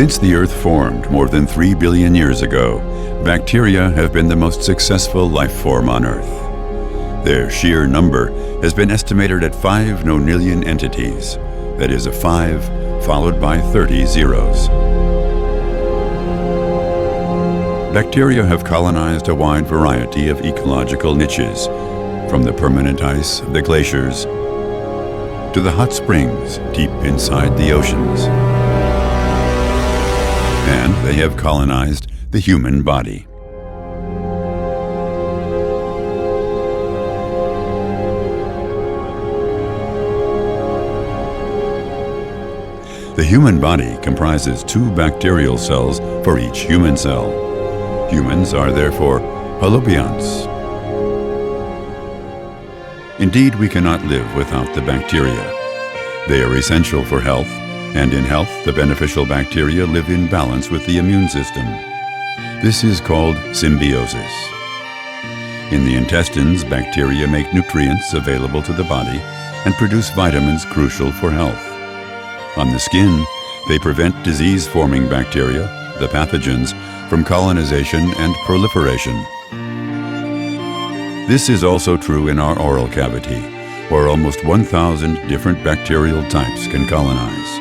Since the Earth formed more than 3 billion years ago, bacteria have been the most successful life form on Earth. Their sheer number has been estimated at 5 nonillion entities, that is a 5 followed by 30 zeros. Bacteria have colonized a wide variety of ecological niches, from the permanent ice of the glaciers to the hot springs deep inside the oceans. And they have colonized the human body. The human body comprises 2 bacterial cells for each human cell. Humans are therefore holobionts. Indeed, we cannot live without the bacteria. They are essential for health, and in health, the beneficial bacteria live in balance with the immune system. This is called symbiosis. In the intestines, bacteria make nutrients available to the body and produce vitamins crucial for health. On the skin, they prevent disease-forming bacteria, the pathogens, from colonization and proliferation. This is also true in our oral cavity, where almost 1,000 different bacterial types can colonize.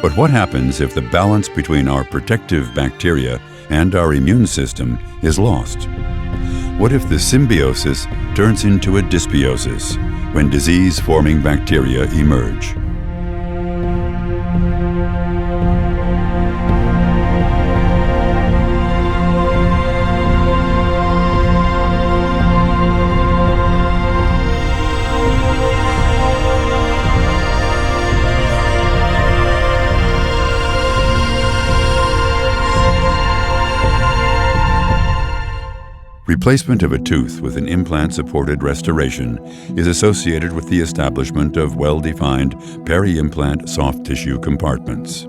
But what happens if the balance between our protective bacteria and our immune system is lost? What if the symbiosis turns into a dysbiosis when disease-forming bacteria emerge? Replacement of a tooth with an implant-supported restoration is associated with the establishment of well-defined peri-implant soft tissue compartments.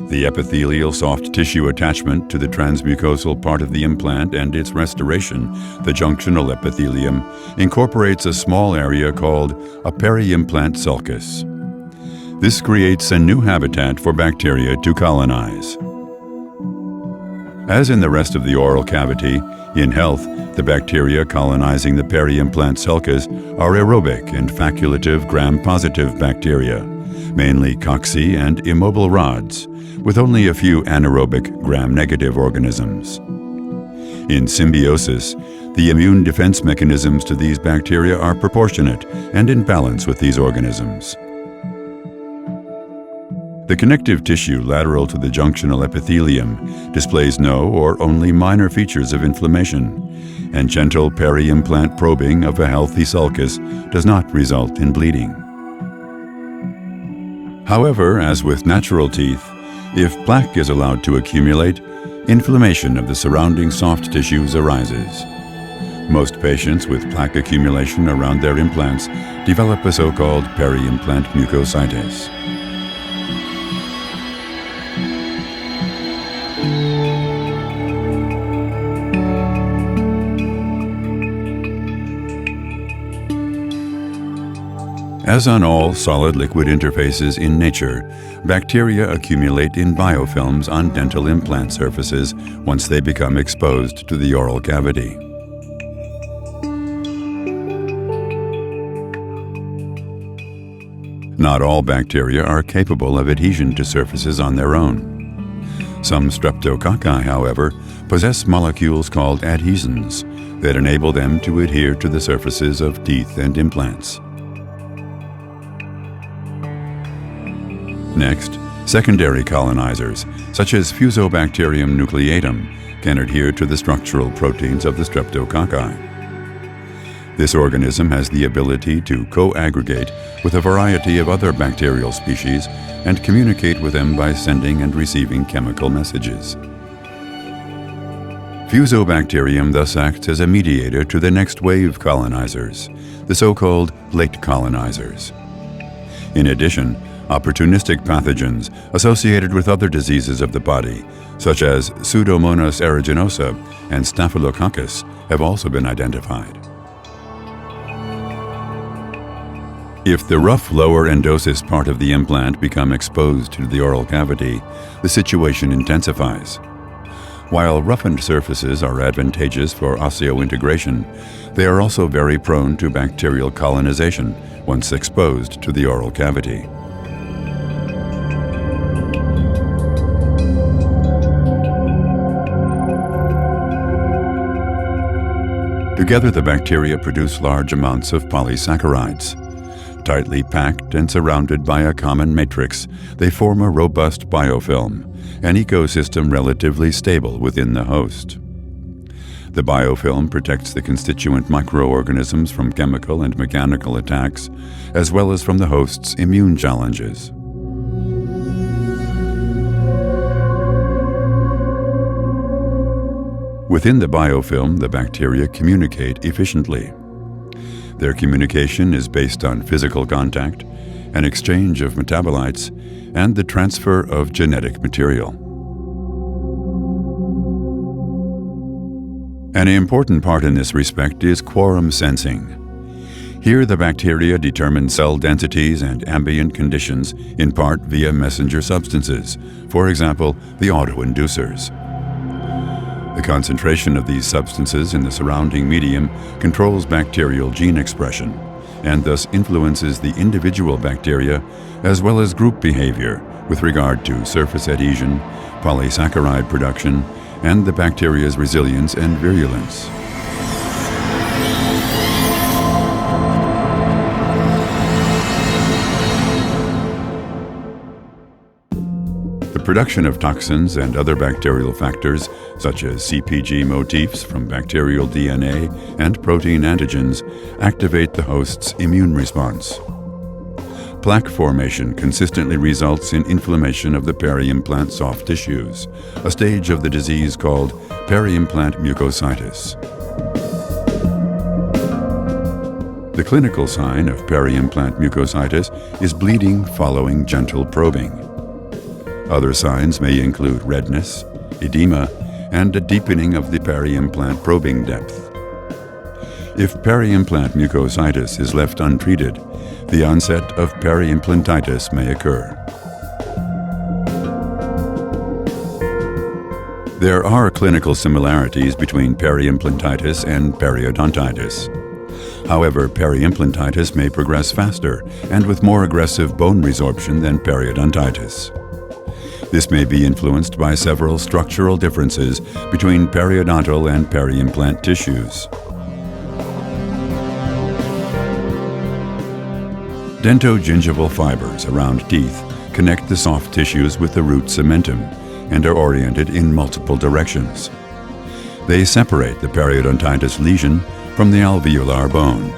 The epithelial soft tissue attachment to the transmucosal part of the implant and its restoration, the junctional epithelium, incorporates a small area called a peri-implant sulcus. This creates a new habitat for bacteria to colonize. As in the rest of the oral cavity, in health, the bacteria colonizing the peri-implant sulcus are aerobic and facultative gram-positive bacteria, mainly cocci and immobile rods, with only a few anaerobic gram-negative organisms. In symbiosis, the immune defense mechanisms to these bacteria are proportionate and in balance with these organisms. The connective tissue lateral to the junctional epithelium displays no or only minor features of inflammation, and gentle peri-implant probing of a healthy sulcus does not result in bleeding. However, as with natural teeth, if plaque is allowed to accumulate, inflammation of the surrounding soft tissues arises. Most patients with plaque accumulation around their implants develop a so-called peri-implant mucositis. As on all solid-liquid interfaces in nature, bacteria accumulate in biofilms on dental implant surfaces once they become exposed to the oral cavity. Not all bacteria are capable of adhesion to surfaces on their own. Some streptococci, however, possess molecules called adhesins that enable them to adhere to the surfaces of teeth and implants. Next, secondary colonizers, such as Fusobacterium nucleatum, can adhere to the structural proteins of the streptococci. This organism has the ability to co-aggregate with a variety of other bacterial species and communicate with them by sending and receiving chemical messages. Fusobacterium thus acts as a mediator to the next wave colonizers, the so-called late colonizers. In addition, opportunistic pathogens associated with other diseases of the body, such as Pseudomonas aeruginosa and Staphylococcus, have also been identified. If the rough lower endosis part of the implant become exposed to the oral cavity, the situation intensifies. While roughened surfaces are advantageous for osseointegration, they are also very prone to bacterial colonization once exposed to the oral cavity. Together, the bacteria produce large amounts of polysaccharides. Tightly packed and surrounded by a common matrix, they form a robust biofilm, an ecosystem relatively stable within the host. The biofilm protects the constituent microorganisms from chemical and mechanical attacks, as well as from the host's immune challenges. Within the biofilm, the bacteria communicate efficiently. Their communication is based on physical contact, an exchange of metabolites, and the transfer of genetic material. An important part in this respect is quorum sensing. Here, the bacteria determine cell densities and ambient conditions in part via messenger substances, for example, the autoinducers. The concentration of these substances in the surrounding medium controls bacterial gene expression and thus influences the individual bacteria as well as group behavior with regard to surface adhesion, polysaccharide production, and the bacteria's resilience and virulence. The production of toxins and other bacterial factors, such as CpG motifs from bacterial DNA and protein antigens, activate the host's immune response. Plaque formation consistently results in inflammation of the peri-implant soft tissues, a stage of the disease called peri-implant mucositis. The clinical sign of peri-implant mucositis is bleeding following gentle probing. Other signs may include redness, edema, and a deepening of the peri-implant probing depth. If peri-implant mucositis is left untreated, the onset of peri-implantitis may occur. There are clinical similarities between peri-implantitis and periodontitis. However, peri-implantitis may progress faster and with more aggressive bone resorption than periodontitis. This may be influenced by several structural differences between periodontal and peri-implant tissues. Dentogingival fibers around teeth connect the soft tissues with the root cementum and are oriented in multiple directions. They separate the periodontitis lesion from the alveolar bone.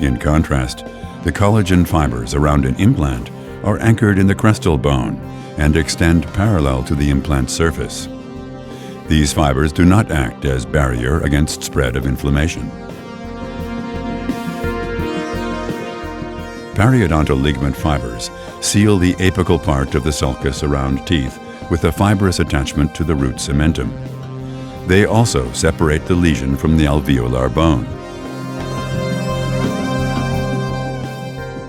In contrast, the collagen fibers around an implant are anchored in the crestal bone and extend parallel to the implant surface. These fibers do not act as barrier against spread of inflammation. Periodontal ligament fibers seal the apical part of the sulcus around teeth with a fibrous attachment to the root cementum. They also separate the lesion from the alveolar bone.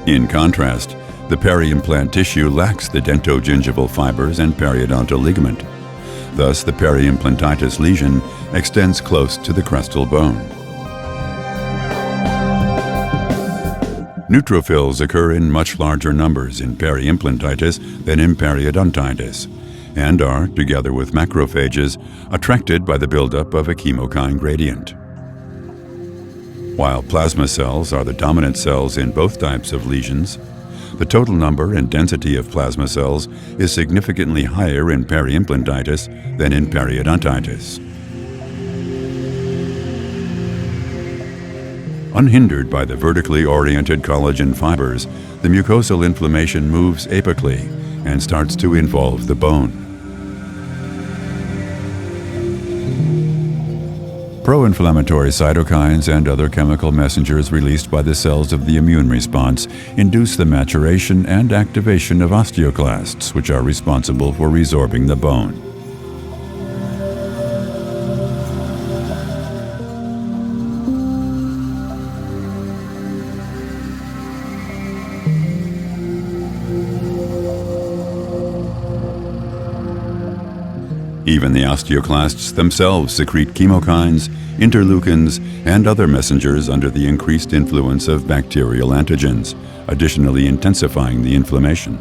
In contrast, the peri-implant tissue lacks the dentogingival fibers and periodontal ligament. Thus, the peri-implantitis lesion extends close to the crestal bone. Neutrophils occur in much larger numbers in peri-implantitis than in periodontitis, and are, together with macrophages, attracted by the buildup of a chemokine gradient. While plasma cells are the dominant cells in both types of lesions, the total number and density of plasma cells is significantly higher in peri-implantitis than in periodontitis. Unhindered by the vertically oriented collagen fibers, the mucosal inflammation moves apically and starts to involve the bone. Pro-inflammatory cytokines and other chemical messengers released by the cells of the immune response induce the maturation and activation of osteoclasts, which are responsible for resorbing the bone. Even the osteoclasts themselves secrete chemokines, interleukins, and other messengers under the increased influence of bacterial antigens, additionally intensifying the inflammation.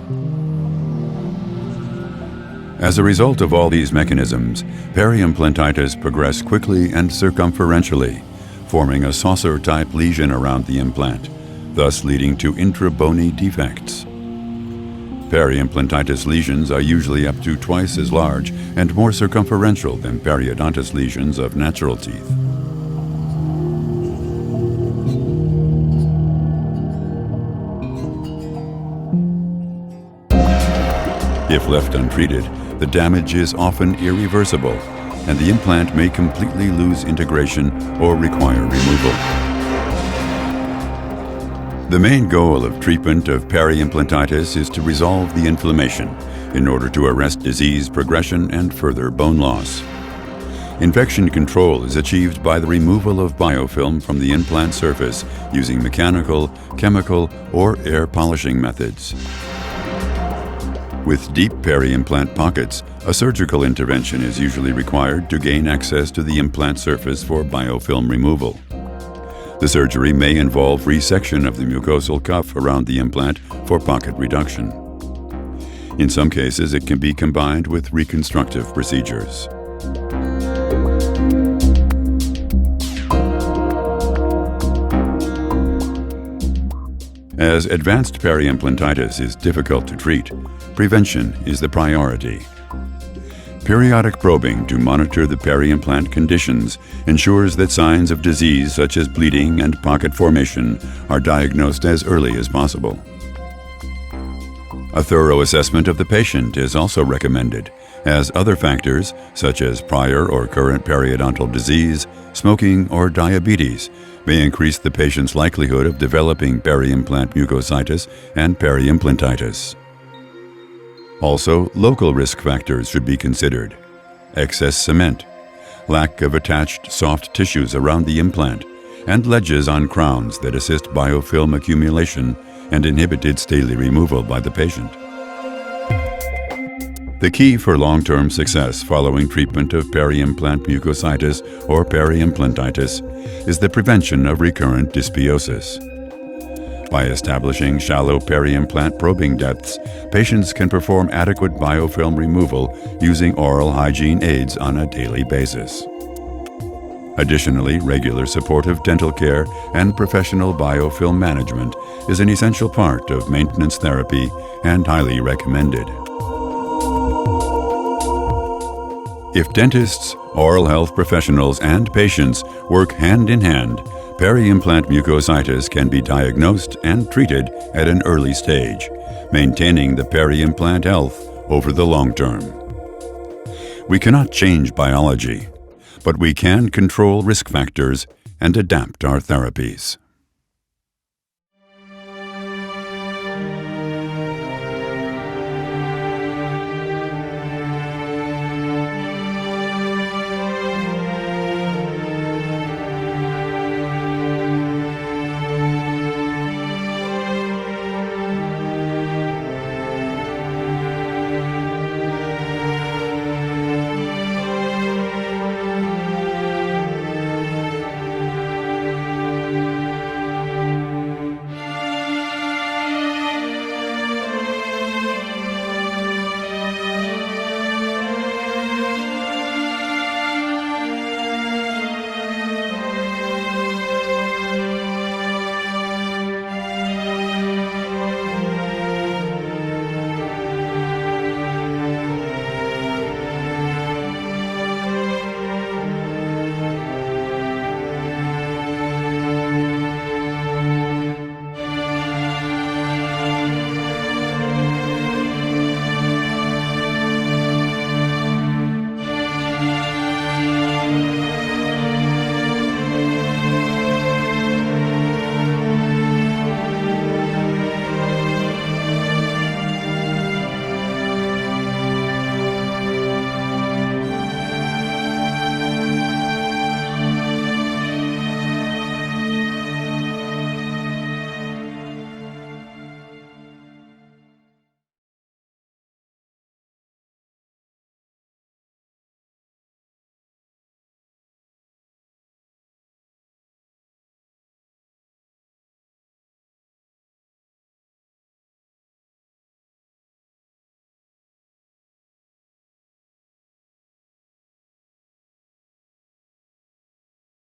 As a result of all these mechanisms, periimplantitis progresses quickly and circumferentially, forming a saucer-type lesion around the implant, thus leading to intra-bony defects. Periimplantitis lesions are usually up to twice as large and more circumferential than periodontous lesions of natural teeth. If left untreated, the damage is often irreversible, and the implant may completely lose integration or require removal. The main goal of treatment of periimplantitis is to resolve the inflammation in order to arrest disease progression and further bone loss. Infection control is achieved by the removal of biofilm from the implant surface using mechanical, chemical, or air polishing methods. With deep peri-implant pockets, a surgical intervention is usually required to gain access to the implant surface for biofilm removal. The surgery may involve resection of the mucosal cuff around the implant for pocket reduction. In some cases, it can be combined with reconstructive procedures. As advanced periimplantitis is difficult to treat, prevention is the priority. Periodic probing to monitor the peri-implant conditions ensures that signs of disease such as bleeding and pocket formation are diagnosed as early as possible. A thorough assessment of the patient is also recommended, as other factors such as prior or current periodontal disease, smoking, or diabetes may increase the patient's likelihood of developing peri-implant mucositis and periimplantitis. Also, local risk factors should be considered: excess cement, lack of attached soft tissues around the implant, and ledges on crowns that assist biofilm accumulation and inhibit its daily removal by the patient. The key for long-term success following treatment of peri-implant mucositis or periimplantitis is the prevention of recurrent dysbiosis. By establishing shallow peri-implant probing depths, patients can perform adequate biofilm removal using oral hygiene aids on a daily basis. Additionally, regular supportive dental care and professional biofilm management is an essential part of maintenance therapy and highly recommended. If dentists, oral health professionals, and patients work hand in hand, peri-implant mucositis can be diagnosed and treated at an early stage, maintaining the peri-implant health over the long term. We cannot change biology, but we can control risk factors and adapt our therapies.